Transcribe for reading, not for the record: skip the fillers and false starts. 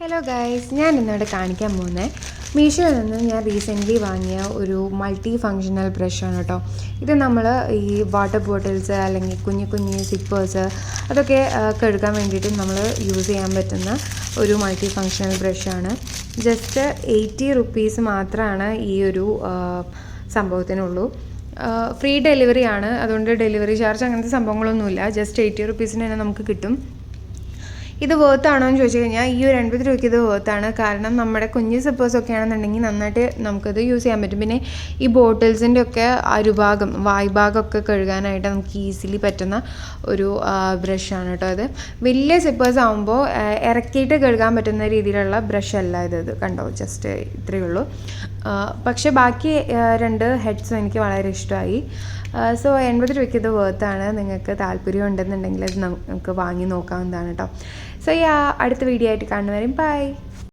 Hello guys, ഞാൻ ഇന്നിവിടെ കാണിക്കാൻ പോകുന്നത് മീഷോയിൽ നിന്ന് ഞാൻ റീസെൻ്റ്ലി വാങ്ങിയ ഒരു മൾട്ടി ഫങ്ഷണൽ ബ്രഷാണ് കേട്ടോ. ഇത് നമ്മൾ ഈ വാട്ടർ ബോട്ടിൽസ് അല്ലെങ്കിൽ കുഞ്ഞു കുഞ്ഞു സിപ്പേഴ്സ് അതൊക്കെ കഴുകാൻ വേണ്ടിയിട്ട് നമ്മൾ യൂസ് ചെയ്യാൻ പറ്റുന്ന ഒരു മൾട്ടി ഫങ്ഷണൽ ബ്രഷാണ്. ജസ്റ്റ് 80 റുപ്പീസ് മാത്രമാണ് ഈ ഒരു സംഭവത്തിനുള്ളൂ. ഫ്രീ ഡെലിവറി ആണ്, അതുകൊണ്ട് ഡെലിവറി ചാർജ് അങ്ങനത്തെ സംഭവങ്ങളൊന്നുമില്ല. ജസ്റ്റ് 80 റുപ്പീസിന് തന്നെ നമുക്ക് കിട്ടും. ഇത് വേർത്താണോ എന്ന് ചോദിച്ചു കഴിഞ്ഞാൽ ഈ ഒരു 80 രൂപയ്ക്ക് ഇത് വേർത്താണ്. കാരണം നമ്മുടെ കുഞ്ഞ് സിപ്പേഴ്സൊക്കെ ആണെന്നുണ്ടെങ്കിൽ നന്നായിട്ട് നമുക്കത് യൂസ് ചെയ്യാൻ പറ്റും. പിന്നെ ഈ ബോട്ടിൽസിൻ്റെ ഒക്കെ അരുഭാഗം വായ്ഭാഗമൊക്കെ കഴുകാനായിട്ട് നമുക്ക് ഈസിലി പറ്റുന്ന ഒരു ബ്രഷാണ് കേട്ടോ. അത് വലിയ സിപ്പേഴ്സ് ആകുമ്പോൾ ഇറക്കിയിട്ട് കഴുകാൻ പറ്റുന്ന രീതിയിലുള്ള ബ്രഷ് അല്ല ഇത് കണ്ടോ, ജസ്റ്റ് ഇത്രയേ ഉള്ളൂ. പക്ഷേ ബാക്കി 2 ഹെഡ്സും എനിക്ക് വളരെ ഇഷ്ടമായി. സോ 80 രൂപയ്ക്ക് ഇത് വേർത്താണ്. നിങ്ങൾക്ക് താല്പര്യം ഉണ്ടെന്നുണ്ടെങ്കിൽ അത് നമുക്ക് വാങ്ങി നോക്കാവുന്നതാണ് കേട്ടോ. സോ അടുത്ത വീഡിയോ ആയിട്ട് കാണുന്നവരെയും ബൈ.